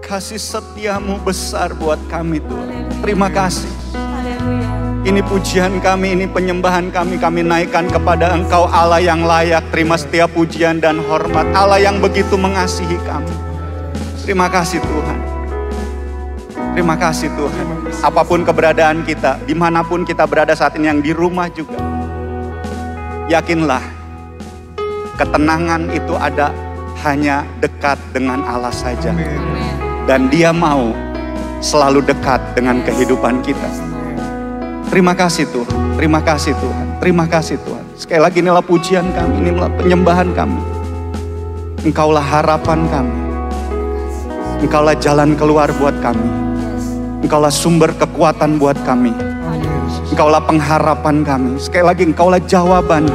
kasih setiamu besar buat kami Tuhan. Terima kasih. Ini pujian kami, ini penyembahan kami naikkan kepada Engkau Allah yang layak. Terima setiap pujian dan hormat, Allah yang begitu mengasihi kami. Terima kasih Tuhan. Terima kasih Tuhan. Apapun keberadaan kita, dimanapun kita berada saat ini, yang di rumah juga, yakinlah ketenangan itu ada hanya dekat dengan Allah saja. Dan Dia mau selalu dekat dengan kehidupan kita. Terima kasih Tuhan, terima kasih Tuhan, terima kasih Tuhan. Sekali lagi inilah pujian kami, inilah penyembahan kami. Engkaulah harapan kami. Engkaulah jalan keluar buat kami. Engkaulah sumber kekuatan buat kami. Engkaulah pengharapan kami. Sekali lagi Engkaulah jawaban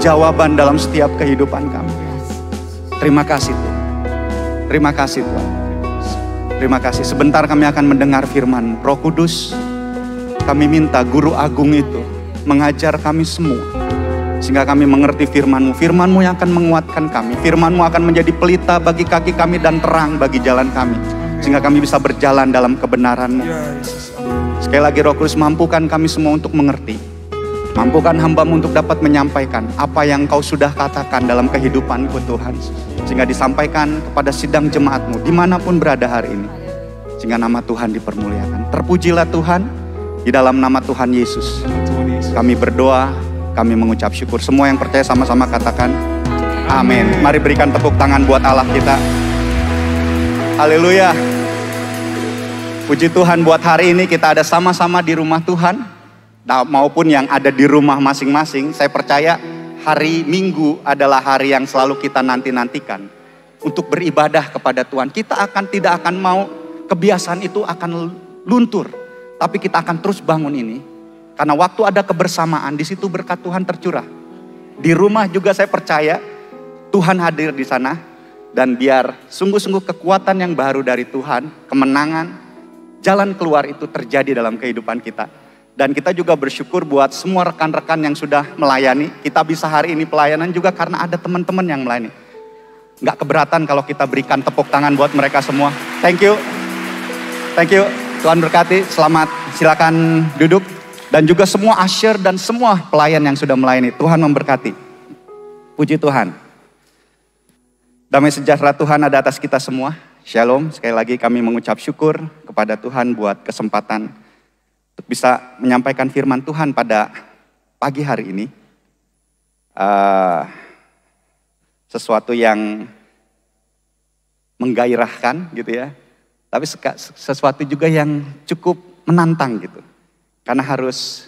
dalam setiap kehidupan kami. Terima kasih Tuhan. Terima kasih Tuhan. Terima kasih. Sebentar kami akan mendengar firman Roh Kudus. Kami minta Guru Agung itu mengajar kami semua. Sehingga kami mengerti firman-Mu. Firman-Mu yang akan menguatkan kami. Firman-Mu akan menjadi pelita bagi kaki kami dan terang bagi jalan kami. Sehingga kami bisa berjalan dalam kebenaran-Mu. Sekali lagi Roh Kudus, mampukan kami semua untuk mengerti. Mampukan hamba-Mu untuk dapat menyampaikan apa yang Kau sudah katakan dalam kehidupanku Tuhan. Sehingga disampaikan kepada sidang jemaat-Mu dimanapun berada hari ini. Sehingga nama Tuhan dipermuliakan. Terpujilah Tuhan. Di dalam nama Tuhan Yesus, kami berdoa, kami mengucap syukur. Semua yang percaya sama-sama katakan amin. Mari berikan tepuk tangan buat Allah kita. Haleluya. Puji Tuhan, buat hari ini kita ada sama-sama di rumah Tuhan. Maupun yang ada di rumah masing-masing. Saya percaya hari Minggu adalah hari yang selalu kita nanti-nantikan untuk beribadah kepada Tuhan. Kita tidak akan mau kebiasaan itu akan luntur. Tapi kita akan terus bangun ini. Karena waktu ada kebersamaan, di situ berkat Tuhan tercurah. Di rumah juga saya percaya Tuhan hadir di sana. Dan biar sungguh-sungguh kekuatan yang baru dari Tuhan, kemenangan, jalan keluar itu terjadi dalam kehidupan kita. Dan kita juga bersyukur buat semua rekan-rekan yang sudah melayani. Kita bisa hari ini pelayanan juga karena ada teman-teman yang melayani. Nggak keberatan kalau kita berikan tepuk tangan buat mereka semua. Thank you. Thank you. Tuhan berkati, selamat, silakan duduk. Dan juga semua usher dan semua pelayan yang sudah melayani. Tuhan memberkati. Puji Tuhan. Damai sejahtera Tuhan ada atas kita semua. Shalom, sekali lagi kami mengucap syukur kepada Tuhan buat kesempatan untuk bisa menyampaikan firman Tuhan pada pagi hari ini. Sesuatu yang menggairahkan gitu ya. Tapi sesuatu juga yang cukup menantang gitu. Karena harus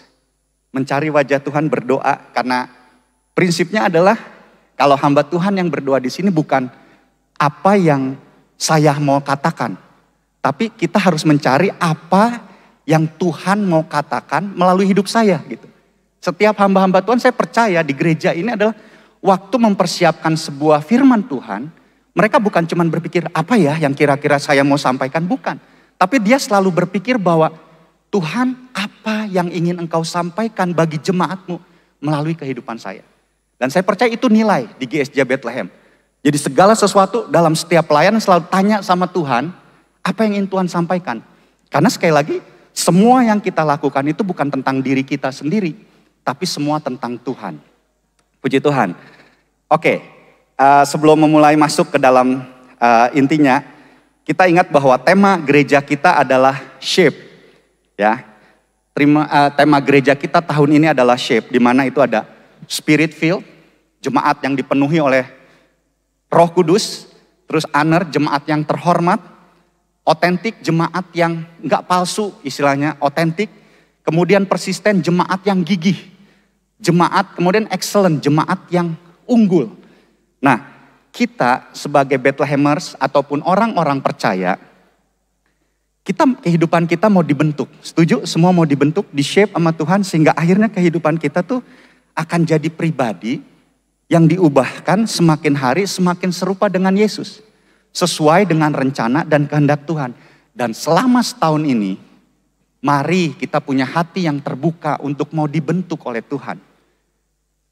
mencari wajah Tuhan, berdoa. Karena prinsipnya adalah kalau hamba Tuhan yang berdoa di sini bukan apa yang saya mau katakan. Tapi kita harus mencari apa yang Tuhan mau katakan melalui hidup saya gitu. Setiap hamba-hamba Tuhan, saya percaya di gereja ini adalah waktu mempersiapkan sebuah firman Tuhan. Mereka bukan cuma berpikir apa ya yang kira-kira saya mau sampaikan, bukan. Tapi dia selalu berpikir bahwa Tuhan, apa yang ingin Engkau sampaikan bagi jemaat-Mu melalui kehidupan saya. Dan saya percaya itu nilai di GSJ Bethlehem. Jadi segala sesuatu dalam setiap pelayanan selalu tanya sama Tuhan, apa yang ingin Tuhan sampaikan. Karena sekali lagi, semua yang kita lakukan itu bukan tentang diri kita sendiri, tapi semua tentang Tuhan. Puji Tuhan. Oke. Sebelum memulai masuk ke dalam intinya, kita ingat bahwa tema gereja kita adalah shape. Ya, tema gereja kita tahun ini adalah shape, di mana itu ada spirit filled, jemaat yang dipenuhi oleh Roh Kudus, terus honor, jemaat yang terhormat, otentik, jemaat yang nggak palsu, istilahnya otentik, kemudian persisten, jemaat yang gigih, jemaat kemudian excellent, jemaat yang unggul. Nah, kita sebagai Bethlehemers ataupun orang-orang percaya, kehidupan kita mau dibentuk. Setuju? Semua mau dibentuk, di shape sama Tuhan sehingga akhirnya kehidupan kita tuh akan jadi pribadi yang diubahkan semakin hari semakin serupa dengan Yesus. Sesuai dengan rencana dan kehendak Tuhan. Dan selama setahun ini, mari kita punya hati yang terbuka untuk mau dibentuk oleh Tuhan.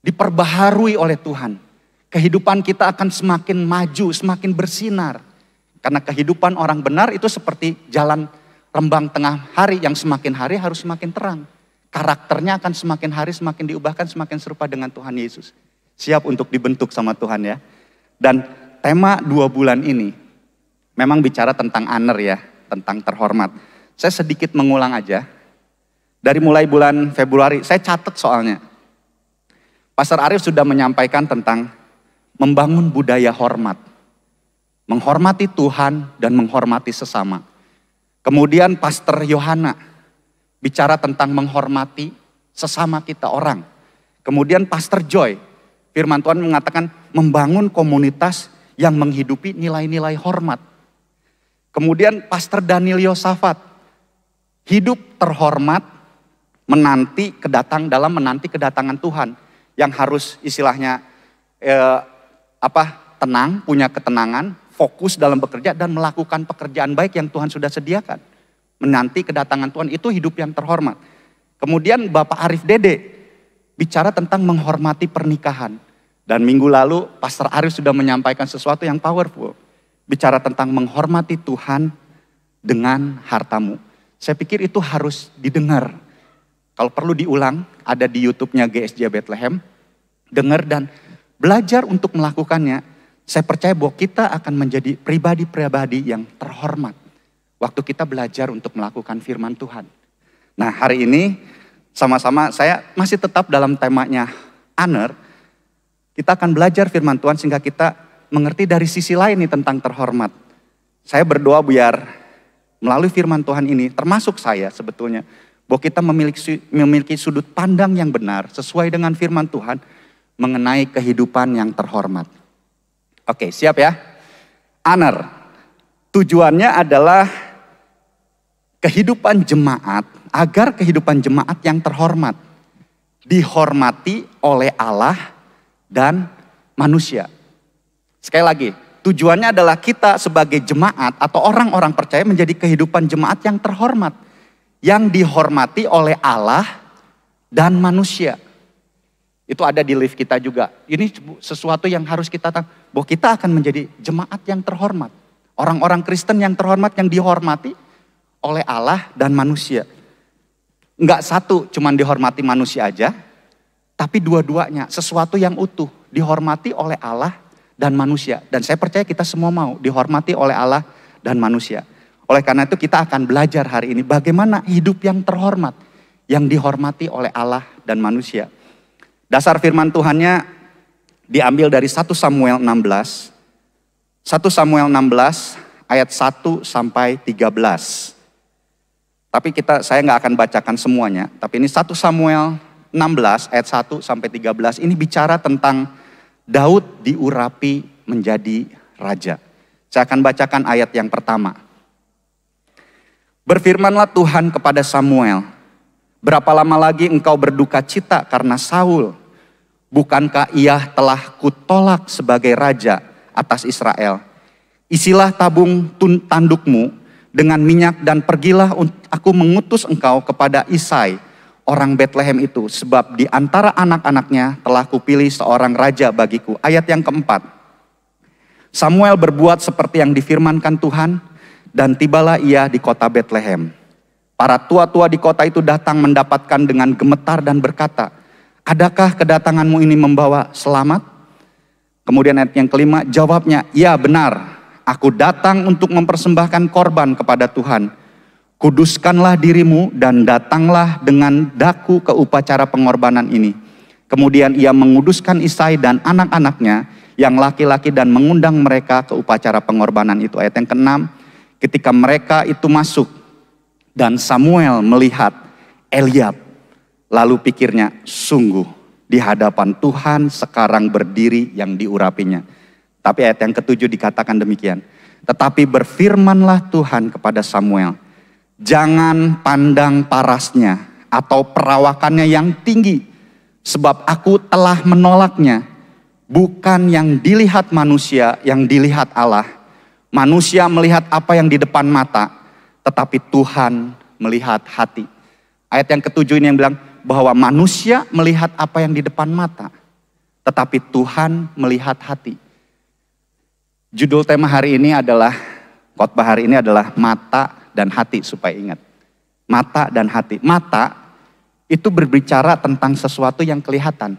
Diperbaharui oleh Tuhan. Kehidupan kita akan semakin maju, semakin bersinar. Karena kehidupan orang benar itu seperti jalan rembang tengah hari yang semakin hari harus semakin terang. Karakternya akan semakin hari semakin diubahkan, semakin serupa dengan Tuhan Yesus. Siap untuk dibentuk sama Tuhan ya. Dan tema 2 bulan ini memang bicara tentang honor ya, tentang terhormat. Saya sedikit mengulang aja. Dari mulai bulan Februari, saya catat soalnya. Pastor Arif sudah menyampaikan tentang membangun budaya hormat. Menghormati Tuhan dan menghormati sesama. Kemudian Pastor Yohana bicara tentang menghormati sesama kita orang. Kemudian Pastor Joy, firman Tuhan mengatakan membangun komunitas yang menghidupi nilai-nilai hormat. Kemudian Pastor Daniel Yosafat, hidup terhormat menanti kedatangan Tuhan. Yang harus istilahnya tenang, punya ketenangan, fokus dalam bekerja dan melakukan pekerjaan baik yang Tuhan sudah sediakan. Menanti kedatangan Tuhan itu hidup yang terhormat. Kemudian Bapak Arif Dede bicara tentang menghormati pernikahan. Dan minggu lalu Pastor Arif sudah menyampaikan sesuatu yang powerful. Bicara tentang menghormati Tuhan dengan hartamu. Saya pikir itu harus didengar. Kalau perlu diulang, ada di YouTube-nya GSJ Bethlehem. Dengar dan belajar untuk melakukannya. Saya percaya bahwa kita akan menjadi pribadi-pribadi yang terhormat. Waktu kita belajar untuk melakukan firman Tuhan. Nah hari ini sama-sama saya masih tetap dalam temanya honor. Kita akan belajar firman Tuhan sehingga kita mengerti dari sisi lain nih tentang terhormat. Saya berdoa biar melalui firman Tuhan ini termasuk saya sebetulnya. Bahwa kita memiliki sudut pandang yang benar sesuai dengan firman Tuhan mengenai kehidupan yang terhormat. Oke, siap ya? Honor. Tujuannya adalah kehidupan jemaat, agar kehidupan jemaat yang terhormat. Dihormati oleh Allah dan manusia. Sekali lagi, tujuannya adalah kita sebagai jemaat atau orang-orang percaya menjadi kehidupan jemaat yang terhormat. Yang dihormati oleh Allah dan manusia. Itu ada di lift kita juga. Ini sesuatu yang harus kita tahu. Bahwa kita akan menjadi jemaat yang terhormat. Orang-orang Kristen yang terhormat, yang dihormati oleh Allah dan manusia. Enggak satu cuman dihormati manusia aja. Tapi dua-duanya sesuatu yang utuh. Dihormati oleh Allah dan manusia. Dan saya percaya kita semua mau dihormati oleh Allah dan manusia. Oleh karena itu kita akan belajar hari ini bagaimana hidup yang terhormat. Yang dihormati oleh Allah dan manusia. Dasar firman Tuhannya diambil dari 1 Samuel 16. 1 Samuel 16 ayat 1 sampai 13. Tapi saya nggak akan bacakan semuanya. Tapi ini 1 Samuel 16 ayat 1 sampai 13. Ini bicara tentang Daud diurapi menjadi raja. Saya akan bacakan ayat yang pertama. Berfirmanlah Tuhan kepada Samuel, berapa lama lagi engkau berduka cita karena Saul? Bukankah ia telah kutolak sebagai raja atas Israel? Isilah tabung tandukmu dengan minyak dan pergilah aku mengutus engkau kepada Isai, orang Bethlehem itu. Sebab di antara anak-anaknya telah kupilih seorang raja bagiku. Ayat yang keempat. Samuel berbuat seperti yang difirmankan Tuhan dan tibalah ia di kota Bethlehem. Para tua-tua di kota itu datang mendapatkan dengan gemetar dan berkata, adakah kedatanganmu ini membawa selamat? Kemudian ayat yang kelima, jawabnya, ya benar, aku datang untuk mempersembahkan korban kepada Tuhan. Kuduskanlah dirimu dan datanglah dengan daku ke upacara pengorbanan ini. Kemudian ia menguduskan Isai dan anak-anaknya yang laki-laki dan mengundang mereka ke upacara pengorbanan itu. Ayat yang keenam, ketika mereka itu masuk dan Samuel melihat Eliab, lalu pikirnya, sungguh di hadapan Tuhan sekarang berdiri yang diurapinya. Tapi ayat yang ketujuh dikatakan demikian. Tetapi berfirmanlah Tuhan kepada Samuel, jangan pandang parasnya atau perawakannya yang tinggi, sebab aku telah menolaknya. Bukan yang dilihat manusia, yang dilihat Allah. Manusia melihat apa yang di depan mata, tetapi Tuhan melihat hati. Ayat yang ketujuh ini yang bilang, bahwa manusia melihat apa yang di depan mata, tetapi Tuhan melihat hati. Judul tema hari ini adalah Khotbah hari ini adalah mata dan hati, supaya ingat. Mata dan hati. Mata itu berbicara tentang sesuatu yang kelihatan.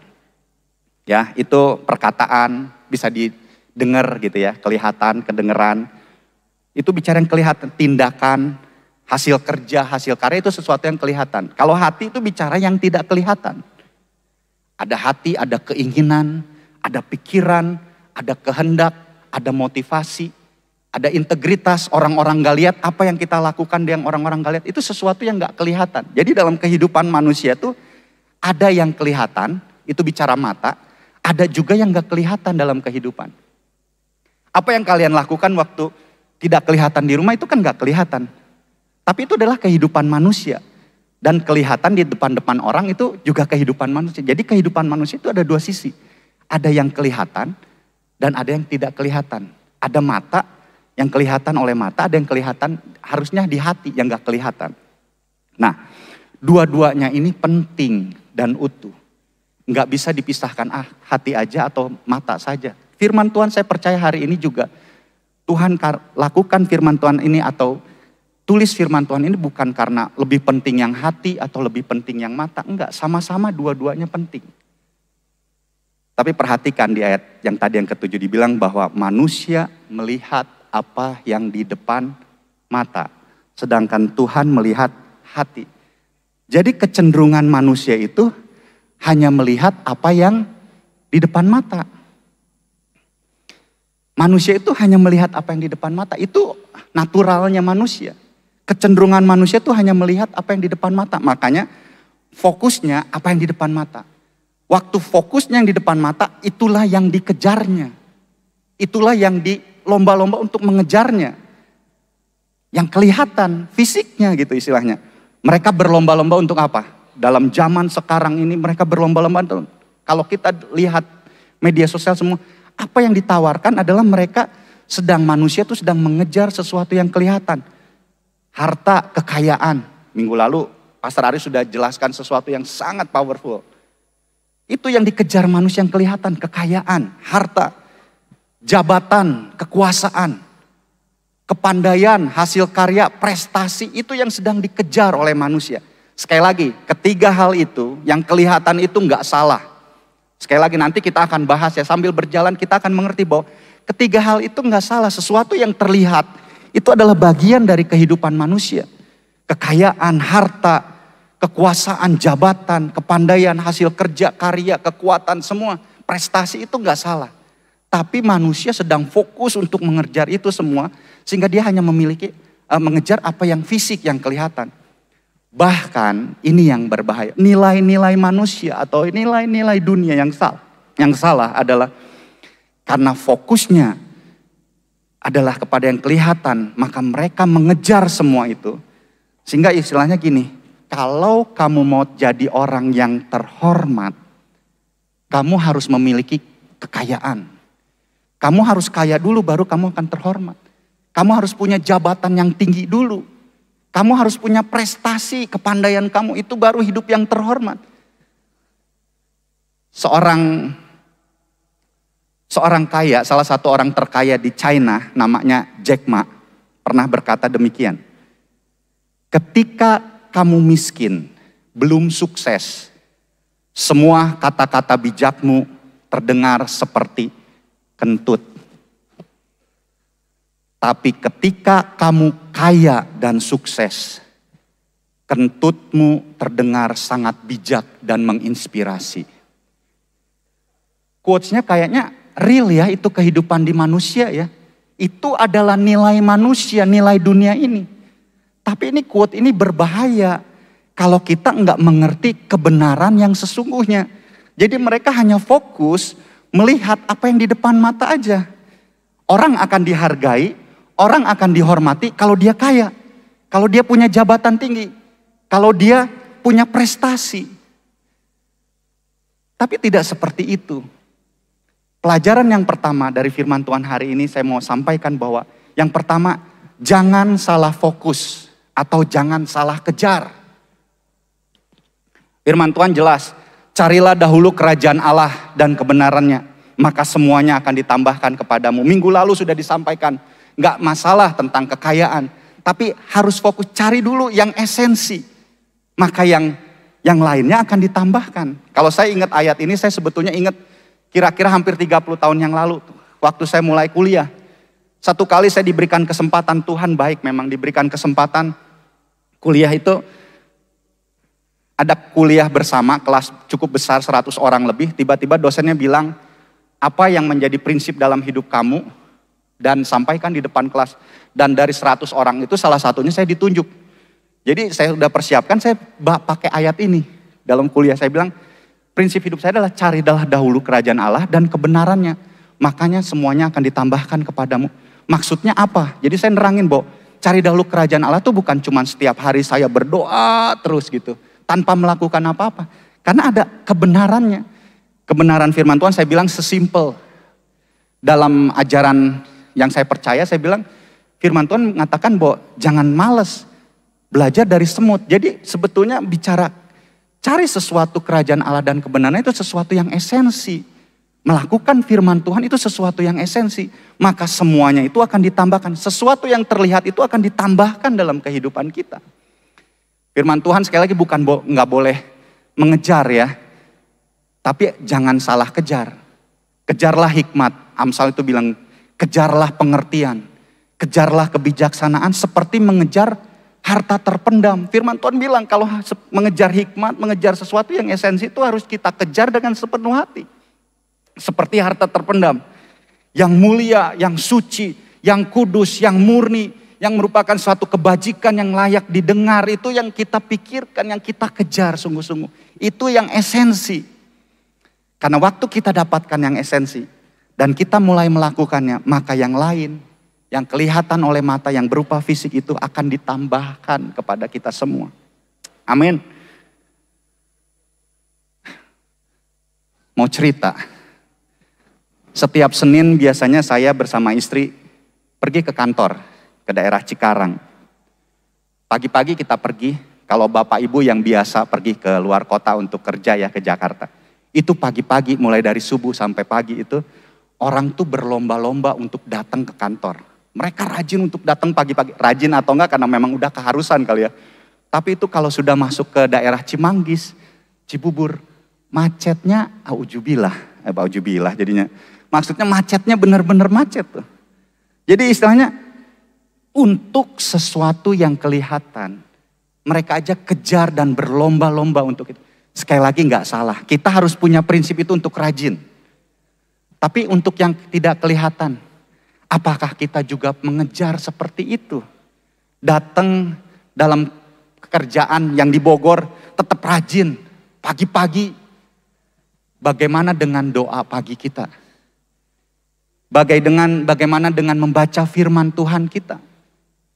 Ya, itu perkataan, bisa didengar gitu ya, kelihatan, kedengeran. Itu bicara yang kelihatan, tindakan, hasil kerja, hasil karya itu sesuatu yang kelihatan. Kalau hati itu bicara yang tidak kelihatan. Ada hati, ada keinginan, ada pikiran, ada kehendak, ada motivasi, ada integritas. Orang-orang gak lihat apa yang kita lakukan, yang orang-orang gak lihat. Itu sesuatu yang gak kelihatan. Jadi dalam kehidupan manusia itu ada yang kelihatan, itu bicara mata. Ada juga yang gak kelihatan dalam kehidupan. Apa yang kalian lakukan waktu tidak kelihatan di rumah itu kan gak kelihatan. Tapi itu adalah kehidupan manusia. Dan kelihatan di depan-depan orang itu juga kehidupan manusia. Jadi kehidupan manusia itu ada dua sisi. Ada yang kelihatan dan ada yang tidak kelihatan. Ada mata yang kelihatan oleh mata, ada yang kelihatan harusnya di hati yang gak kelihatan. Nah, dua-duanya ini penting dan utuh. Gak bisa dipisahkan, hati aja atau mata saja. Firman Tuhan saya percaya hari ini juga, Tuhan lakukan firman Tuhan ini atau tulis firman Tuhan ini bukan karena lebih penting yang hati atau lebih penting yang mata. Enggak, sama-sama dua-duanya penting. Tapi perhatikan di ayat yang tadi yang ke-7 dibilang bahwa manusia melihat apa yang di depan mata. Sedangkan Tuhan melihat hati. Jadi kecenderungan manusia itu hanya melihat apa yang di depan mata. Manusia itu hanya melihat apa yang di depan mata. Itu naturalnya manusia. Kecenderungan manusia itu hanya melihat apa yang di depan mata. Makanya fokusnya apa yang di depan mata. Waktu fokusnya yang di depan mata, itulah yang dikejarnya. Itulah yang dilomba-lomba untuk mengejarnya. Yang kelihatan, fisiknya gitu istilahnya. Mereka berlomba-lomba untuk apa? Dalam zaman sekarang ini mereka berlomba-lomba. Kalau kita lihat media sosial semua, apa yang ditawarkan adalah mereka manusia itu sedang mengejar sesuatu yang kelihatan. Harta, kekayaan. Minggu lalu Pastor Ari sudah jelaskan sesuatu yang sangat powerful. Itu yang dikejar manusia yang kelihatan, kekayaan, harta, jabatan, kekuasaan, kepandaian, hasil karya, prestasi, itu yang sedang dikejar oleh manusia. Sekali lagi, ketiga hal itu, yang kelihatan itu nggak salah. Sekali lagi nanti kita akan bahas ya, sambil berjalan kita akan mengerti bahwa ketiga hal itu nggak salah. Sesuatu yang terlihat, itu adalah bagian dari kehidupan manusia. Kekayaan, harta, kekuasaan, jabatan, kepandaian, hasil kerja, karya, kekuatan, semua prestasi itu nggak salah. Tapi manusia sedang fokus untuk mengejar itu semua, sehingga dia hanya mengejar apa yang fisik, yang kelihatan. Bahkan ini yang berbahaya, nilai-nilai manusia atau nilai-nilai dunia yang salah adalah karena fokusnya adalah kepada yang kelihatan, maka mereka mengejar semua itu. Sehingga istilahnya gini, kalau kamu mau jadi orang yang terhormat, kamu harus memiliki kekayaan. Kamu harus kaya dulu baru kamu akan terhormat. Kamu harus punya jabatan yang tinggi dulu. Kamu harus punya prestasi, kepandaian kamu itu baru hidup yang terhormat. Seorang kaya, salah satu orang terkaya di China namanya Jack Ma pernah berkata demikian. Ketika kamu miskin, belum sukses, semua kata-kata bijakmu terdengar seperti kentut. Tapi ketika kamu kaya dan sukses, kentutmu terdengar sangat bijak dan menginspirasi. Quotes-nya kayaknya real ya, itu kehidupan di manusia ya. Itu adalah nilai manusia, nilai dunia ini. Tapi ini quote ini berbahaya kalau kita enggak mengerti kebenaran yang sesungguhnya. Jadi mereka hanya fokus melihat apa yang di depan mata aja. Orang akan dihargai, orang akan dihormati kalau dia kaya. Kalau dia punya jabatan tinggi. Kalau dia punya prestasi. Tapi tidak seperti itu. Pelajaran yang pertama dari firman Tuhan hari ini saya mau sampaikan bahwa yang pertama, jangan salah fokus. Atau jangan salah kejar. Firman Tuhan jelas, carilah dahulu kerajaan Allah dan kebenarannya, maka semuanya akan ditambahkan kepadamu. Minggu lalu sudah disampaikan, Nggak masalah tentang kekayaan. Tapi harus fokus cari dulu yang esensi. Maka yang lainnya akan ditambahkan. Kalau saya ingat ayat ini, saya sebetulnya ingat kira-kira hampir 30 tahun yang lalu. Waktu saya mulai kuliah. Satu kali saya diberikan kesempatan, Tuhan baik memang diberikan kesempatan kuliah itu. Ada kuliah bersama, kelas cukup besar 100 orang lebih. Tiba-tiba dosennya bilang, apa yang menjadi prinsip dalam hidup kamu? Dan sampaikan di depan kelas. Dan dari 100 orang itu salah satunya saya ditunjuk. Jadi saya sudah persiapkan, saya pakai ayat ini. Dalam kuliah saya bilang, prinsip hidup saya adalah carilah dahulu kerajaan Allah dan kebenarannya. Makanya semuanya akan ditambahkan kepadamu. Maksudnya apa? Jadi saya nerangin, cari dahulu kerajaan Allah itu bukan cuma setiap hari saya berdoa terus gitu. Tanpa melakukan apa-apa. Karena ada kebenarannya. Kebenaran firman Tuhan saya bilang sesimpel. Dalam ajaran yang saya percaya saya bilang firman Tuhan mengatakan bahwa jangan malas. Belajar dari semut. Jadi sebetulnya bicara cari sesuatu kerajaan Allah dan kebenaran itu sesuatu yang esensi. Melakukan firman Tuhan itu sesuatu yang esensi. Maka semuanya itu akan ditambahkan. Sesuatu yang terlihat itu akan ditambahkan dalam kehidupan kita. Firman Tuhan sekali lagi bukan nggak boleh mengejar ya. Tapi jangan salah kejar. Kejarlah hikmat. Amsal itu bilang kejarlah pengertian. Kejarlah kebijaksanaan seperti mengejar harta terpendam. Firman Tuhan bilang kalau mengejar hikmat, mengejar sesuatu yang esensi itu harus kita kejar dengan sepenuh hati. Seperti harta terpendam. Yang mulia, yang suci, yang kudus, yang murni. Yang merupakan suatu kebajikan yang layak didengar. Itu yang kita pikirkan, yang kita kejar sungguh-sungguh. Itu yang esensi. Karena waktu kita dapatkan yang esensi. Dan kita mulai melakukannya. Maka yang lain, yang kelihatan oleh mata yang berupa fisik itu akan ditambahkan kepada kita semua. Amin. Mau cerita. Setiap Senin biasanya saya bersama istri pergi ke kantor. Ke daerah Cikarang. Pagi-pagi kita pergi, kalau bapak ibu yang biasa pergi ke luar kota untuk kerja ya ke Jakarta. Itu pagi-pagi mulai dari subuh sampai pagi itu orang tuh berlomba-lomba untuk datang ke kantor. Mereka rajin untuk datang pagi-pagi. Rajin atau enggak karena memang udah keharusan kali ya. Tapi itu kalau sudah masuk ke daerah Cimanggis, Cibubur, macetnya aujubillah jadinya. Maksudnya macetnya benar-benar macet tuh. Jadi istilahnya untuk sesuatu yang kelihatan. Mereka aja kejar dan berlomba-lomba untuk itu. Sekali lagi nggak salah. Kita harus punya prinsip itu untuk rajin. Tapi untuk yang tidak kelihatan. Apakah kita juga mengejar seperti itu? Datang dalam pekerjaan yang di Bogor tetap rajin. Pagi-pagi. Bagaimana dengan doa pagi kita? Bagaimana dengan membaca firman Tuhan kita?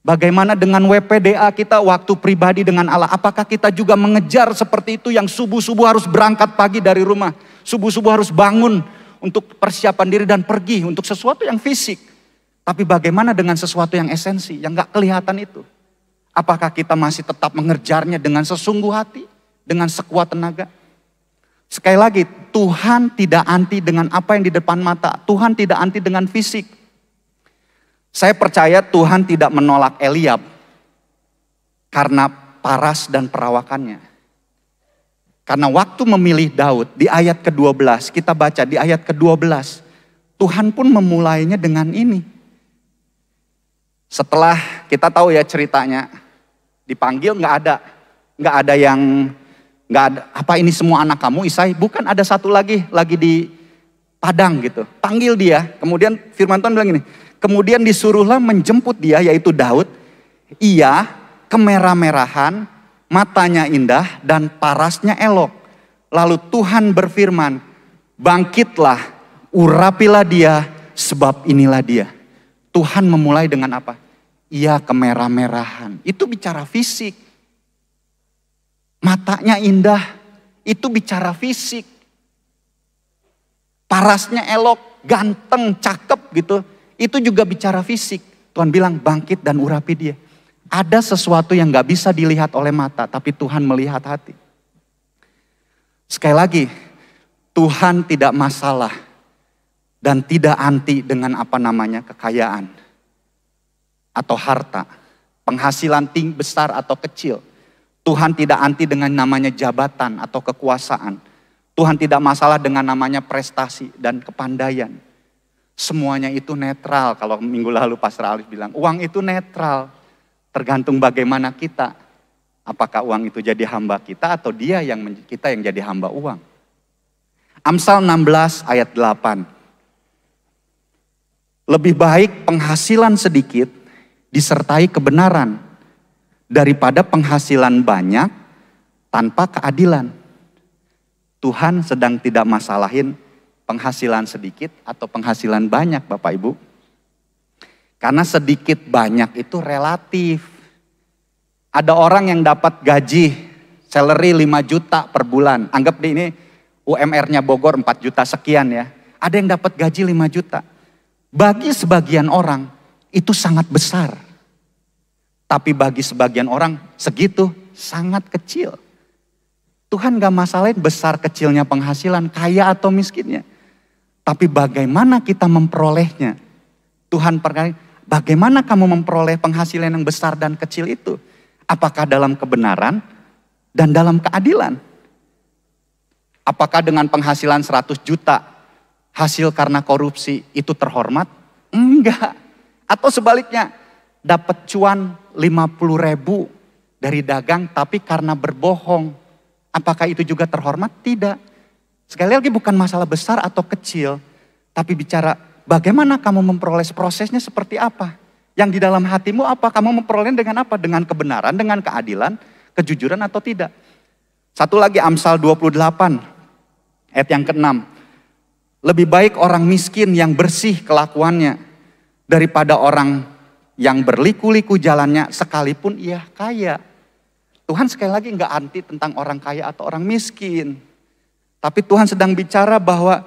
Bagaimana dengan WPDA kita waktu pribadi dengan Allah? Apakah kita juga mengejar seperti itu yang subuh-subuh harus berangkat pagi dari rumah. Subuh-subuh harus bangun untuk persiapan diri dan pergi untuk sesuatu yang fisik. Tapi bagaimana dengan sesuatu yang esensi, yang gak kelihatan itu? Apakah kita masih tetap mengejarnya dengan sesungguh hati, dengan sekuat tenaga? Sekali lagi, Tuhan tidak anti dengan apa yang di depan mata. Tuhan tidak anti dengan fisik. Saya percaya Tuhan tidak menolak Eliab karena paras dan perawakannya. Karena waktu memilih Daud di ayat ke-12, kita baca di ayat ke-12, Tuhan pun memulainya dengan ini. Setelah kita tahu ya ceritanya, dipanggil nggak ada yang apa ini semua anak kamu Isai? Bukan, ada satu lagi di padang gitu. Panggil dia, kemudian firman Tuhan bilang gini. Kemudian disuruhlah menjemput dia, yaitu Daud. Ia kemerah-merahan, matanya indah dan parasnya elok. Lalu Tuhan berfirman, bangkitlah, urapilah dia, sebab inilah dia. Tuhan memulai dengan apa? Ia kemerah-merahan. Itu bicara fisik. Matanya indah, itu bicara fisik. Parasnya elok, ganteng, cakep gitu. Itu juga bicara fisik. Tuhan bilang bangkit dan urapi dia. Ada sesuatu yang gak bisa dilihat oleh mata, tapi Tuhan melihat hati. Sekali lagi, Tuhan tidak masalah dan tidak anti dengan kekayaan. atau harta, penghasilan tinggi besar atau kecil. Tuhan tidak anti dengan namanya jabatan atau kekuasaan. Tuhan tidak masalah dengan namanya prestasi dan kepandaian. Semuanya itu netral. Kalau minggu lalu Pastor Alif bilang, uang itu netral. Tergantung bagaimana kita. Apakah uang itu jadi hamba kita atau kita yang jadi hamba uang. Amsal 16 ayat 8. Lebih baik penghasilan sedikit disertai kebenaran daripada penghasilan banyak tanpa keadilan. Tuhan sedang tidak masalahin penghasilan sedikit atau penghasilan banyak Bapak Ibu. Karena sedikit banyak itu relatif. Ada orang yang dapat gaji salary 5 juta per bulan. Anggap ini UMR-nya Bogor 4 juta sekian ya. Ada yang dapat gaji 5 juta. Bagi sebagian orang itu sangat besar. Tapi bagi sebagian orang segitu sangat kecil. Tuhan gak masalahin besar kecilnya penghasilan, kaya atau miskinnya. Tapi bagaimana kita memperolehnya. Tuhan perkara, bagaimana kamu memperoleh penghasilan yang besar dan kecil itu? Apakah dalam kebenaran dan dalam keadilan? Apakah dengan penghasilan 100 juta hasil karena korupsi itu terhormat? Enggak. Atau sebaliknya, dapat cuan 50.000 dari dagang tapi karena berbohong. Apakah itu juga terhormat? Tidak. Sekali lagi bukan masalah besar atau kecil. Tapi bicara bagaimana kamu memperoleh prosesnya seperti apa. Yang di dalam hatimu apa? Kamu memperoleh dengan apa? Dengan kebenaran, dengan keadilan, kejujuran atau tidak. Satu lagi Amsal 28 ayat yang ke-6. Lebih baik orang miskin yang bersih kelakuannya daripada orang yang berliku-liku jalannya sekalipun ia kaya. Tuhan sekali lagi nggak anti tentang orang kaya atau orang miskin. Tapi Tuhan sedang bicara bahwa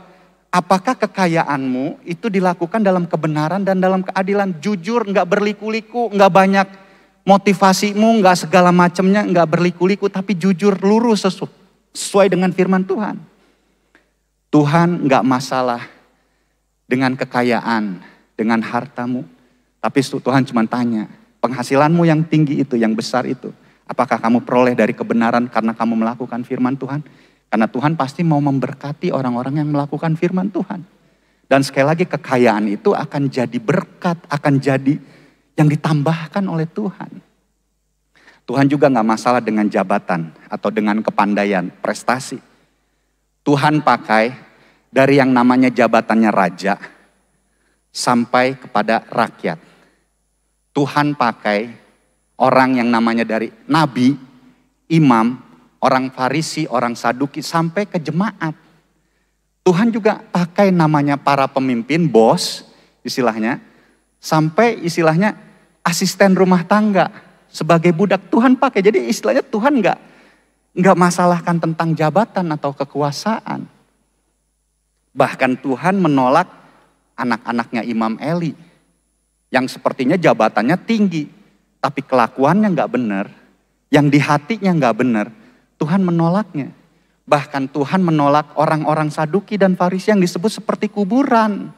apakah kekayaanmu itu dilakukan dalam kebenaran dan dalam keadilan. Jujur, nggak berliku-liku, nggak banyak motivasimu, nggak segala macamnya, nggak berliku-liku. Tapi jujur, lurus sesuai dengan firman Tuhan. Tuhan nggak masalah dengan kekayaan, dengan hartamu. Tapi Tuhan cuma tanya, penghasilanmu yang tinggi itu, yang besar itu, apakah kamu peroleh dari kebenaran karena kamu melakukan firman Tuhan? Karena Tuhan pasti mau memberkati orang-orang yang melakukan firman Tuhan. Dan sekali lagi kekayaan itu akan jadi berkat, akan jadi yang ditambahkan oleh Tuhan. Tuhan juga gak masalah dengan jabatan atau dengan kepandaian, prestasi. Tuhan pakai dari yang namanya jabatannya raja sampai kepada rakyat. Tuhan pakai orang yang namanya dari nabi, imam, orang Farisi, orang Saduki sampai ke jemaat. Tuhan juga pakai namanya para pemimpin, bos istilahnya, sampai istilahnya asisten rumah tangga sebagai budak. Tuhan pakai, jadi istilahnya Tuhan nggak masalahkan tentang jabatan atau kekuasaan. Bahkan Tuhan menolak anak-anaknya Imam Eli yang sepertinya jabatannya tinggi, tapi kelakuannya nggak benar, yang di hatinya nggak benar. Tuhan menolaknya. Bahkan Tuhan menolak orang-orang Saduki dan Farisi yang disebut seperti kuburan.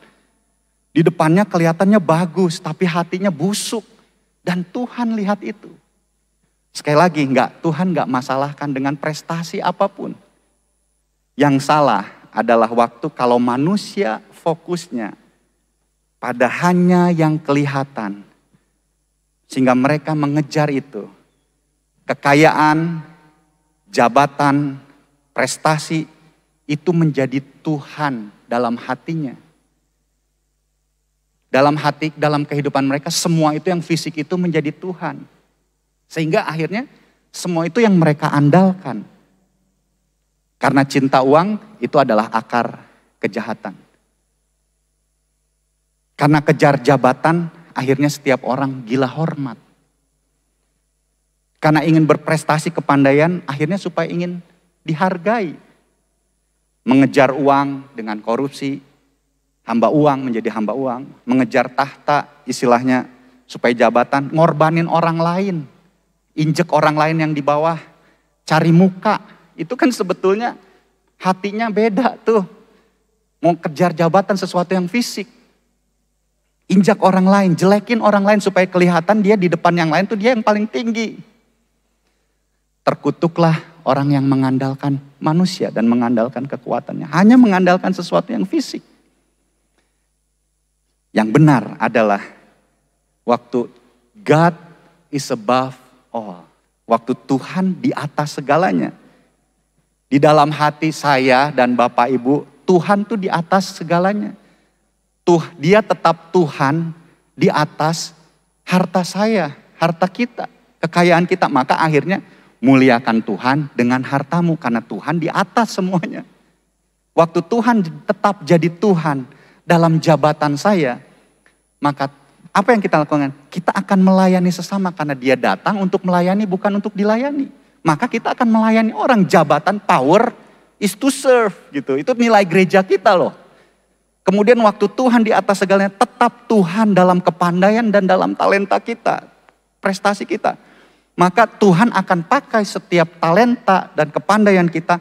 Di depannya kelihatannya bagus, tapi hatinya busuk. Dan Tuhan lihat itu. Sekali lagi, Tuhan nggak masalahkan dengan prestasi apapun. Yang salah adalah waktu kalau manusia fokusnya pada hanya yang kelihatan. Sehingga mereka mengejar itu. Kekayaan, jabatan, prestasi itu menjadi Tuhan dalam hatinya. Dalam kehidupan mereka semua itu yang fisik itu menjadi Tuhan. Sehingga akhirnya semua itu yang mereka andalkan. Karena cinta uang itu adalah akar kejahatan. Karena kejar jabatan akhirnya setiap orang gila hormat. Karena ingin berprestasi kepandaian akhirnya supaya ingin dihargai. Mengejar uang dengan korupsi, hamba uang menjadi hamba uang. Mengejar tahta istilahnya supaya jabatan, ngorbanin orang lain. Injek orang lain yang di bawah, cari muka. Itu kan sebetulnya hatinya beda tuh. Mau kejar jabatan sesuatu yang fisik. Injak orang lain, jelekin orang lain supaya kelihatan dia di depan yang lain tuh dia yang paling tinggi. Terkutuklah orang yang mengandalkan manusia dan mengandalkan kekuatannya. Hanya mengandalkan sesuatu yang fisik. Yang benar adalah waktu God is above all. Waktu Tuhan di atas segalanya. Di dalam hati saya dan Bapak Ibu, Tuhan tuh di atas segalanya. Dia tetap Tuhan di atas harta saya, harta kita, kekayaan kita. Maka akhirnya muliakan Tuhan dengan hartamu karena Tuhan di atas semuanya. Waktu Tuhan tetap jadi Tuhan dalam jabatan saya, maka apa yang kita lakukan? Kita akan melayani sesama karena dia datang untuk melayani bukan untuk dilayani. Maka kita akan melayani orang. Jabatan power is to serve gitu. Itu nilai gereja kita loh. Kemudian waktu Tuhan di atas segalanya, tetap Tuhan dalam kepandaian dan dalam talenta kita, prestasi kita. Maka Tuhan akan pakai setiap talenta dan kepandaian kita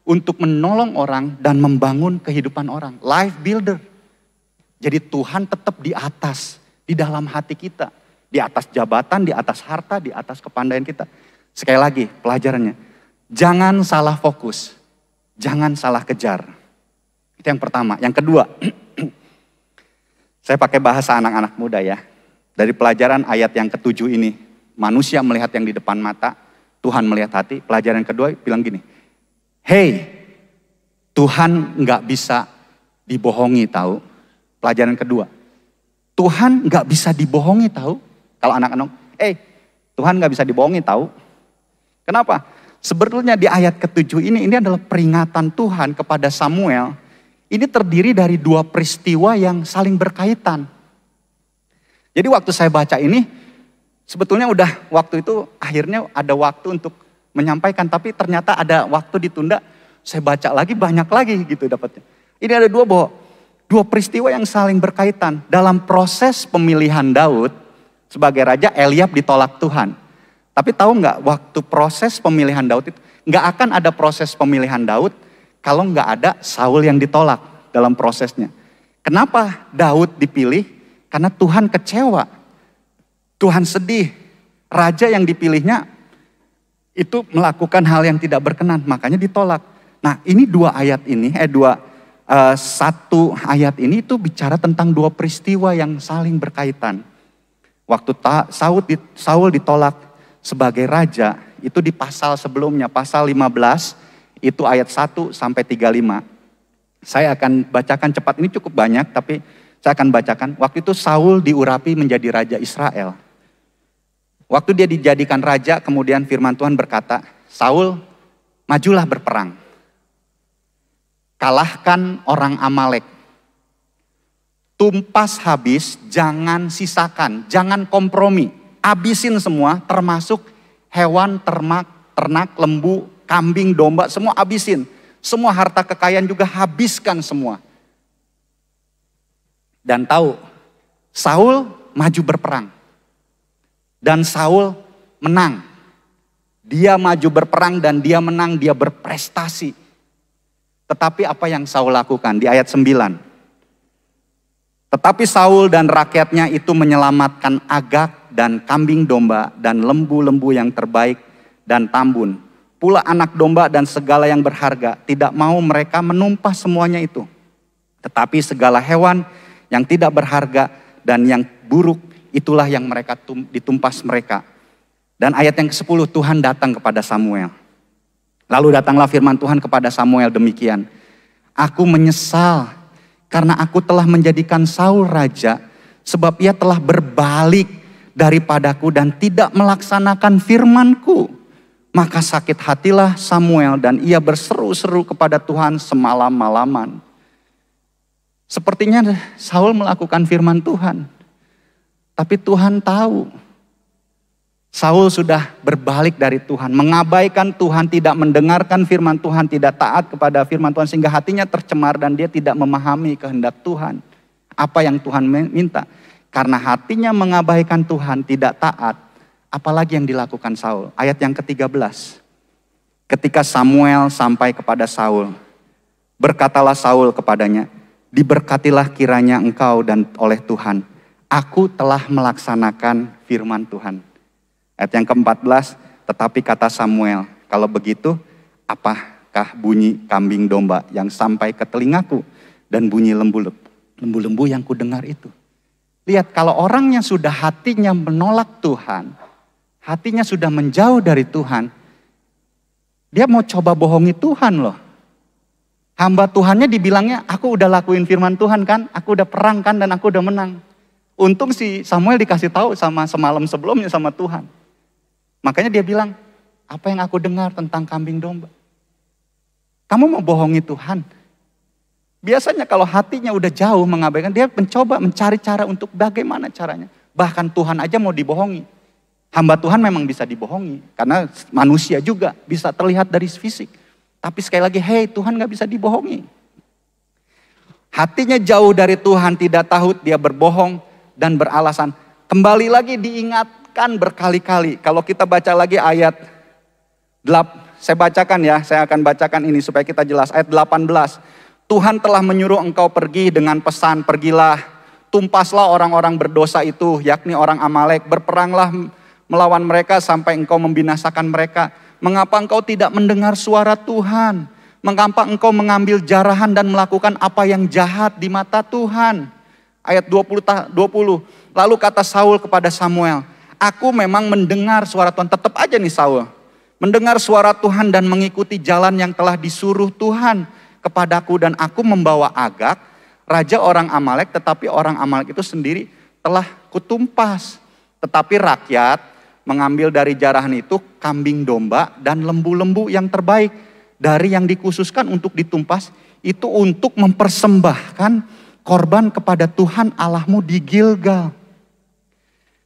untuk menolong orang dan membangun kehidupan orang. Life builder. Jadi Tuhan tetap di atas, di dalam hati kita. Di atas jabatan, di atas harta, di atas kepandaian kita. Sekali lagi pelajarannya, jangan salah fokus, jangan salah kejar. Itu yang pertama. Yang kedua, saya pakai bahasa anak-anak muda ya. Dari pelajaran ayat yang ke-7 ini, manusia melihat yang di depan mata, Tuhan melihat hati. Pelajaran yang kedua bilang gini, hey, Tuhan gak bisa dibohongi tahu. Pelajaran kedua, Tuhan gak bisa dibohongi tahu. Kalau anak-anak, Tuhan gak bisa dibohongi tahu. Kenapa? Sebetulnya di ayat ke-7 ini adalah peringatan Tuhan kepada Samuel. Ini terdiri dari dua peristiwa yang saling berkaitan. Jadi waktu saya baca ini, sebetulnya udah waktu itu akhirnya ada waktu untuk menyampaikan. Tapi ternyata ada waktu ditunda, saya baca lagi banyak lagi gitu dapatnya. Ini ada dua peristiwa yang saling berkaitan. Dalam proses pemilihan Daud sebagai raja, Eliab ditolak Tuhan. Tapi tahu nggak waktu proses pemilihan Daud itu, nggak akan ada proses pemilihan Daud kalau nggak ada Saul yang ditolak dalam prosesnya. Kenapa Daud dipilih? Karena Tuhan kecewa. Tuhan sedih. Raja yang dipilihnya itu melakukan hal yang tidak berkenan. Makanya ditolak. Nah ini satu ayat ini itu bicara tentang dua peristiwa yang saling berkaitan. Waktu Saul ditolak sebagai raja, itu di pasal sebelumnya, pasal 15. Itu ayat 1 sampai 35. Saya akan bacakan cepat, ini cukup banyak tapi saya akan bacakan. Waktu itu Saul diurapi menjadi raja Israel. Waktu dia dijadikan raja, kemudian firman Tuhan berkata, Saul, majulah berperang. Kalahkan orang Amalek. Tumpas habis, jangan sisakan, jangan kompromi. Habisin semua, termasuk hewan, ternak, lembu, kambing, domba, semua habisin. Semua harta kekayaan juga habiskan semua. Dan tahu, Saul maju berperang. Dan Saul menang. Dia maju berperang dan dia menang, dia berprestasi. Tetapi apa yang Saul lakukan di ayat 9? Tetapi Saul dan rakyatnya itu menyelamatkan Agag dan kambing domba dan lembu-lembu yang terbaik dan tambun. Pula anak domba dan segala yang berharga, tidak mau mereka menumpas semuanya itu. Tetapi segala hewan yang tidak berharga dan yang buruk, itulah yang mereka ditumpas mereka. Dan ayat yang ke-10, Tuhan datang kepada Samuel. Lalu datanglah firman Tuhan kepada Samuel demikian. Aku menyesal karena aku telah menjadikan Saul raja, sebab ia telah berbalik daripadaku dan tidak melaksanakan firman-Ku. Maka sakit hatilah Samuel dan ia berseru-seru kepada Tuhan semalam-malaman. Sepertinya Saul melakukan firman Tuhan. Tapi Tuhan tahu. Saul sudah berbalik dari Tuhan. Mengabaikan Tuhan, tidak mendengarkan firman Tuhan, tidak taat kepada firman Tuhan. Sehingga hatinya tercemar dan dia tidak memahami kehendak Tuhan. Apa yang Tuhan minta. Karena hatinya mengabaikan Tuhan, tidak taat. Apalagi yang dilakukan Saul. Ayat yang ke-13. Ketika Samuel sampai kepada Saul, berkatalah Saul kepadanya, diberkatilah kiranya engkau dan oleh Tuhan, aku telah melaksanakan firman Tuhan. Ayat yang ke-14, tetapi kata Samuel, kalau begitu apakah bunyi kambing domba yang sampai ke telingaku dan bunyi lembu-lembu yang kudengar itu. Lihat, kalau orangnya sudah hatinya menolak Tuhan, hatinya sudah menjauh dari Tuhan, dia mau coba bohongi Tuhan loh. Hamba Tuhannya dibilangnya, aku udah lakuin firman Tuhan kan, aku udah perang kan, dan aku udah menang. Untung si Samuel dikasih tahu sama semalam sebelumnya sama Tuhan. Makanya dia bilang, apa yang aku dengar tentang kambing domba? Kamu mau bohongi Tuhan? Biasanya kalau hatinya udah jauh mengabaikan, dia mencoba mencari cara untuk bagaimana caranya. Bahkan Tuhan aja mau dibohongi. Hamba Tuhan memang bisa dibohongi, karena manusia juga bisa terlihat dari fisik. Tapi sekali lagi, hei, Tuhan gak bisa dibohongi. Hatinya jauh dari Tuhan, tidak tahu, dia berbohong dan beralasan. Kembali lagi diingatkan berkali-kali. Kalau kita baca lagi ayat 8, saya bacakan ya, saya akan bacakan ini supaya kita jelas. Ayat 18, Tuhan telah menyuruh engkau pergi dengan pesan, pergilah, tumpaslah orang-orang berdosa itu, yakni orang Amalek, berperanglah melawan mereka sampai engkau membinasakan mereka. Mengapa engkau tidak mendengar suara Tuhan? Mengapa engkau mengambil jarahan dan melakukan apa yang jahat di mata Tuhan? Ayat 20. Lalu kata Saul kepada Samuel, aku memang mendengar suara Tuhan. Tetap aja nih Saul. Mendengar suara Tuhan dan mengikuti jalan yang telah disuruh Tuhan kepadaku. Dan aku membawa Agag, raja orang Amalek. Tetapi orang Amalek itu sendiri telah kutumpas. Tetapi rakyat mengambil dari jarahan itu kambing domba dan lembu-lembu yang terbaik dari yang dikhususkan untuk ditumpas, itu untuk mempersembahkan korban kepada Tuhan Allahmu di Gilgal.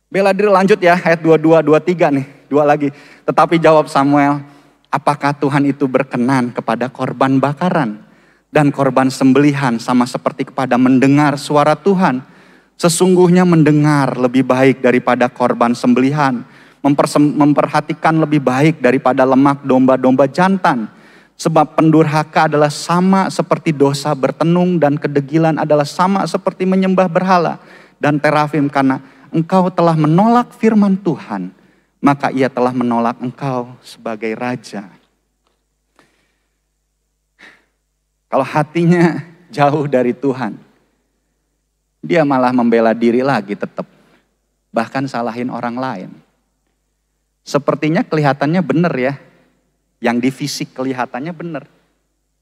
Bela diri lanjut ya, ayat 22, 23 nih, dua lagi. Tetapi jawab Samuel, apakah Tuhan itu berkenan kepada korban bakaran dan korban sembelihan sama seperti kepada mendengar suara Tuhan? Sesungguhnya mendengar lebih baik daripada korban sembelihan, memperhatikan lebih baik daripada lemak domba-domba jantan. Sebab pendurhaka adalah sama seperti dosa bertenung, dan kedegilan adalah sama seperti menyembah berhala dan terafim. Karena engkau telah menolak firman Tuhan, maka ia telah menolak engkau sebagai raja. Kalau hatinya jauh dari Tuhan, dia malah membela diri lagi tetap. Bahkan salahin orang lain. Sepertinya kelihatannya benar ya. Yang di fisik kelihatannya benar.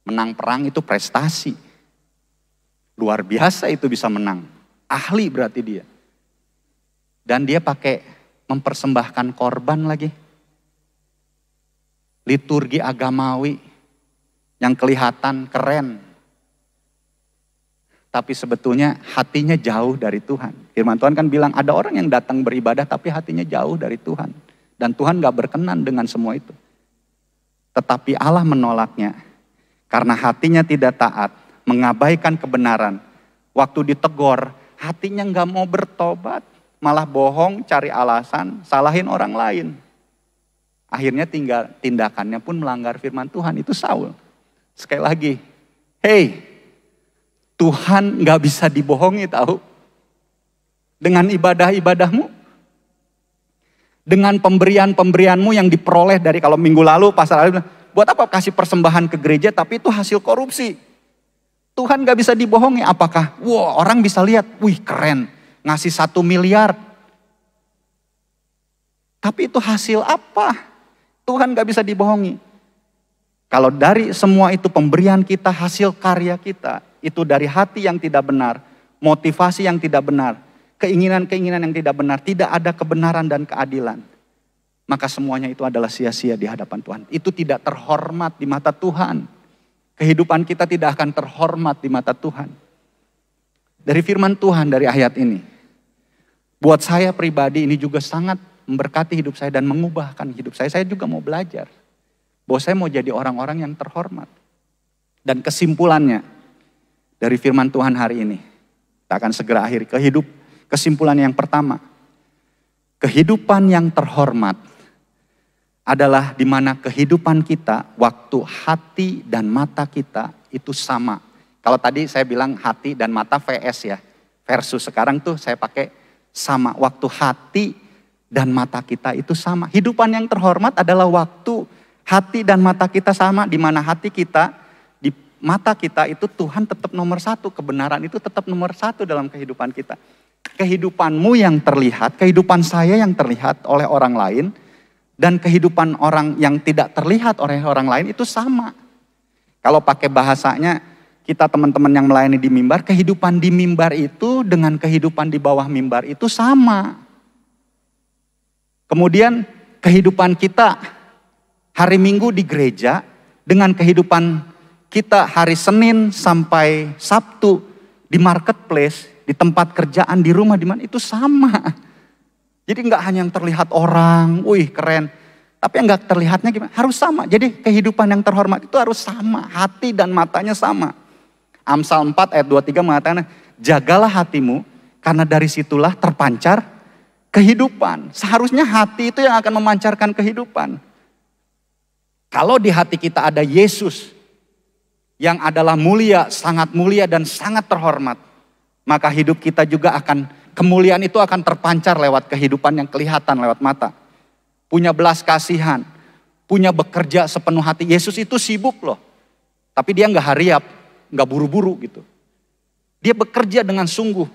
Menang perang itu prestasi. Luar biasa itu bisa menang. Ahli berarti dia. Dan dia pakai mempersembahkan korban lagi. Liturgi agamawi yang kelihatan keren. Tapi sebetulnya hatinya jauh dari Tuhan. Firman Tuhan kan bilang ada orang yang datang beribadah tapi hatinya jauh dari Tuhan. Dan Tuhan gak berkenan dengan semua itu. Tetapi Allah menolaknya. Karena hatinya tidak taat, mengabaikan kebenaran. Waktu ditegor, hatinya gak mau bertobat. Malah bohong, cari alasan, salahin orang lain. Akhirnya tindakannya pun melanggar firman Tuhan. Itu Saul. Sekali lagi, hey, Tuhan gak bisa dibohongi tahu. Dengan ibadah-ibadahmu. Dengan pemberian-pemberianmu yang diperoleh dari, kalau minggu lalu pastor Ali bilang, buat apa kasih persembahan ke gereja tapi itu hasil korupsi. Tuhan gak bisa dibohongi. Apakah, wah, orang bisa lihat, wih keren, ngasih 1 miliar. Tapi itu hasil apa? Tuhan gak bisa dibohongi. Kalau dari semua itu pemberian kita, hasil karya kita, itu dari hati yang tidak benar, motivasi yang tidak benar, keinginan-keinginan yang tidak benar, tidak ada kebenaran dan keadilan. Maka semuanya itu adalah sia-sia di hadapan Tuhan. Itu tidak terhormat di mata Tuhan. Kehidupan kita tidak akan terhormat di mata Tuhan. Dari firman Tuhan, dari ayat ini. Buat saya pribadi ini juga sangat memberkati hidup saya dan mengubahkan hidup saya. Saya juga mau belajar. Bahwa saya mau jadi orang-orang yang terhormat. Dan kesimpulannya dari firman Tuhan hari ini. Kita akan segera akhiri kesimpulan yang pertama. Kehidupan yang terhormat adalah di mana kehidupan kita, waktu hati dan mata kita itu sama. Kalau tadi saya bilang hati dan mata VS ya, versus sekarang tuh saya pakai sama. Waktu hati dan mata kita itu sama. Hidupan yang terhormat adalah waktu hati dan mata kita sama. Di mana hati kita, di mata kita itu Tuhan tetap nomor satu. Kebenaran itu tetap nomor satu dalam kehidupan kita. Kehidupanmu yang terlihat, kehidupan saya yang terlihat oleh orang lain, dan kehidupan orang yang tidak terlihat oleh orang lain itu sama. Kalau pakai bahasanya kita teman-teman yang melayani di mimbar, kehidupan di mimbar itu dengan kehidupan di bawah mimbar itu sama. Kemudian kehidupan kita hari Minggu di gereja dengan kehidupan kita hari Senin sampai Sabtu di marketplace, di tempat kerjaan, di rumah, di mana itu sama. Jadi nggak hanya yang terlihat orang, wih keren. Tapi yang nggak terlihatnya gimana? Harus sama. Jadi kehidupan yang terhormat itu harus sama. Hati dan matanya sama. Amsal 4 ayat 23 mengatakan, jagalah hatimu karena dari situlah terpancar kehidupan. Seharusnya hati itu yang akan memancarkan kehidupan. Kalau di hati kita ada Yesus yang adalah mulia, sangat mulia dan sangat terhormat, maka hidup kita juga kemuliaan itu akan terpancar lewat kehidupan yang kelihatan lewat mata. Punya belas kasihan, punya bekerja sepenuh hati. Yesus itu sibuk loh, tapi dia nggak hariap, nggak buru-buru gitu. Dia bekerja dengan sungguh.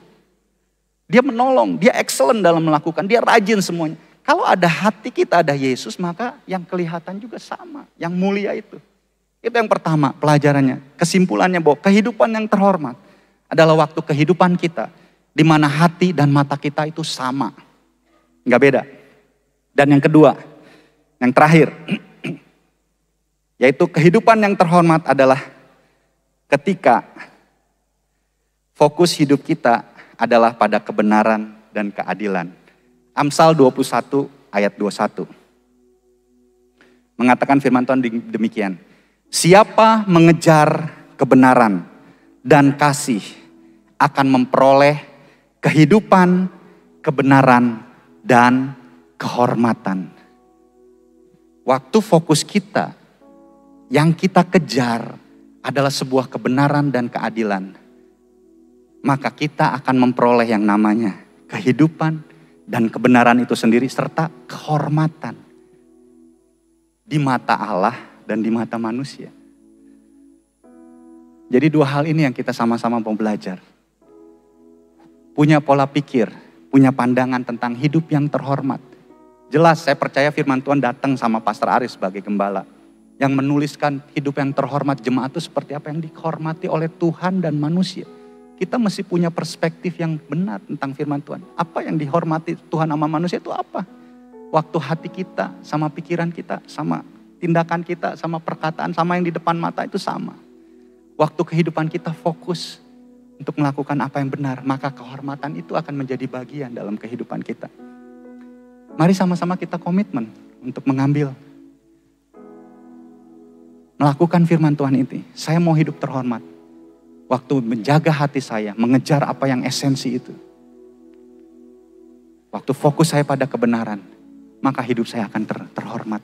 Dia menolong, dia excellent dalam melakukan, dia rajin semuanya. Kalau ada hati kita, ada Yesus, maka yang kelihatan juga sama, yang mulia itu. Itu yang pertama pelajarannya. Kesimpulannya bahwa kehidupan yang terhormat adalah waktu kehidupan kita di mana hati dan mata kita itu sama. Nggak beda. Dan yang kedua, yang terakhir, yaitu kehidupan yang terhormat adalah ketika fokus hidup kita adalah pada kebenaran dan keadilan. Amsal 21 ayat 21. Mengatakan firman Tuhan demikian. Siapa mengejar kebenaran dan kasih akan memperoleh kehidupan, kebenaran, dan kehormatan. Waktu fokus kita, yang kita kejar adalah sebuah kebenaran dan keadilan. Maka kita akan memperoleh yang namanya kehidupan dan kebenaran itu sendiri serta kehormatan. Di mata Allah dan di mata manusia. Jadi dua hal ini yang kita sama-sama mau belajar. Punya pola pikir, punya pandangan tentang hidup yang terhormat. Jelas saya percaya firman Tuhan datang sama Pastor Aris sebagai gembala. Yang menuliskan hidup yang terhormat jemaat itu seperti apa yang dihormati oleh Tuhan dan manusia. Kita mesti punya perspektif yang benar tentang firman Tuhan. Apa yang dihormati Tuhan sama manusia itu apa? Waktu hati kita sama pikiran kita, sama tindakan kita, sama perkataan, sama yang di depan mata itu sama. Waktu kehidupan kita fokus untuk melakukan apa yang benar, maka kehormatan itu akan menjadi bagian dalam kehidupan kita. Mari sama-sama kita komitmen untuk melakukan firman Tuhan ini. Saya mau hidup terhormat. Waktu menjaga hati saya, mengejar apa yang esensi itu. Waktu fokus saya pada kebenaran, maka hidup saya akan terhormat.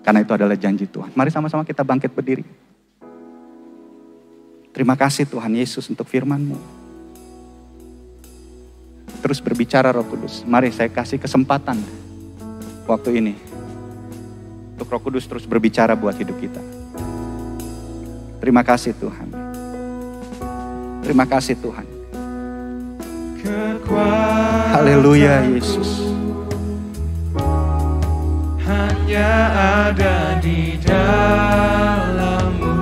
Karena itu adalah janji Tuhan. Mari sama-sama kita bangkit berdiri. Terima kasih Tuhan Yesus untuk firman-Mu. Terus berbicara Roh Kudus. Mari saya kasih kesempatan waktu ini. Untuk Roh Kudus terus berbicara buat hidup kita. Terima kasih Tuhan. Terima kasih Tuhan. Haleluya Yesus. Hanya ada di dalam-Mu.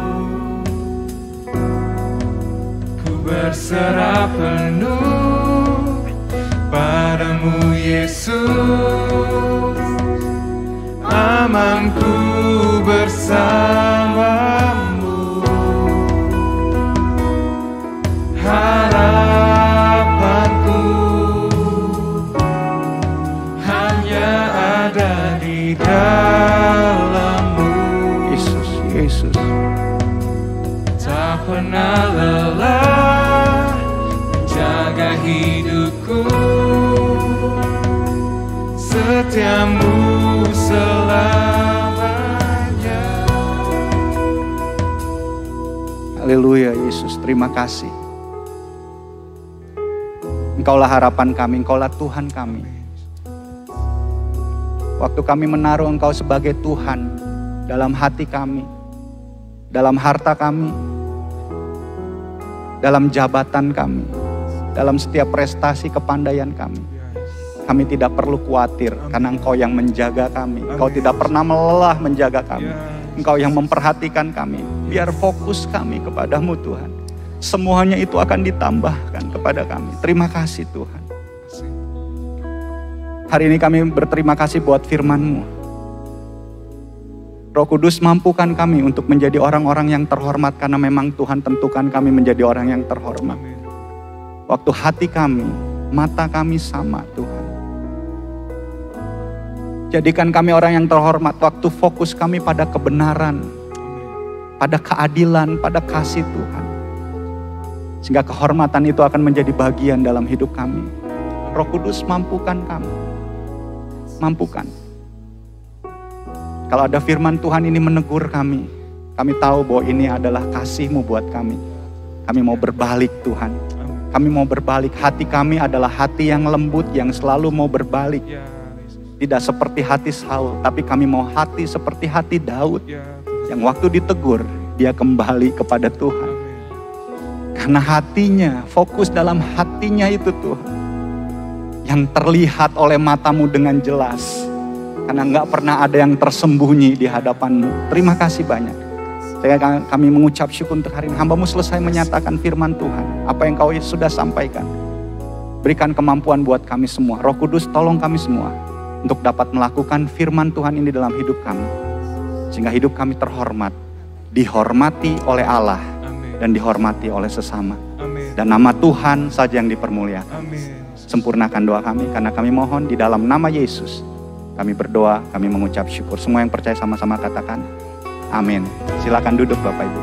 Ku berserah penuh padamu Yesus. Amanku bersamamu. Harapanku hanya ada di dalam-Mu. Yesus, Yesus. Tak pernah lelah menjaga hidupku. Setiamu selamanya. Haleluya Yesus, terima kasih. Engkaulah harapan kami, Engkaulah Tuhan kami. Waktu kami menaruh Engkau sebagai Tuhan dalam hati kami, dalam harta kami, dalam jabatan kami, dalam setiap prestasi kepandaian kami, kami tidak perlu khawatir karena Engkau yang menjaga kami. Engkau tidak pernah lelah menjaga kami. Engkau yang memperhatikan kami. Biar fokus kami kepadamu Tuhan. Semuanya itu akan ditambahkan kepada kami. Terima kasih Tuhan. Hari ini kami berterima kasih buat firman-Mu. Roh Kudus mampukan kami untuk menjadi orang-orang yang terhormat karena memang Tuhan tentukan kami menjadi orang yang terhormat. Waktu hati kami, mata kami sama Tuhan. Jadikan kami orang yang terhormat waktu fokus kami pada kebenaran, pada keadilan, pada kasih Tuhan. Sehingga kehormatan itu akan menjadi bagian dalam hidup kami. Roh Kudus mampukan kami. Mampukan. Kalau ada firman Tuhan ini menegur kami, kami tahu bahwa ini adalah kasih-Mu buat kami. Kami mau berbalik Tuhan. Kami mau berbalik. Hati kami adalah hati yang lembut, yang selalu mau berbalik. Tidak seperti hati Saul, tapi kami mau hati seperti hati Daud. Yang waktu ditegur, dia kembali kepada Tuhan. Karena hatinya, fokus dalam hatinya itu Tuhan. Yang terlihat oleh matamu dengan jelas. Karena gak pernah ada yang tersembunyi di hadapan-Mu. Terima kasih banyak. Kami mengucap syukur untuk hari ini. Hamba-Mu selesai menyatakan firman Tuhan. Apa yang Kau sudah sampaikan. Berikan kemampuan buat kami semua. Roh Kudus tolong kami semua. Untuk dapat melakukan firman Tuhan ini dalam hidup kami. Sehingga hidup kami terhormat. Dihormati oleh Allah. Dan dihormati oleh sesama. Dan nama Tuhan saja yang dipermuliakan. Sempurnakan doa kami karena kami mohon di dalam nama Yesus. Kami berdoa, kami mengucap syukur. Semua yang percaya sama-sama katakan amin. Silakan duduk Bapak Ibu.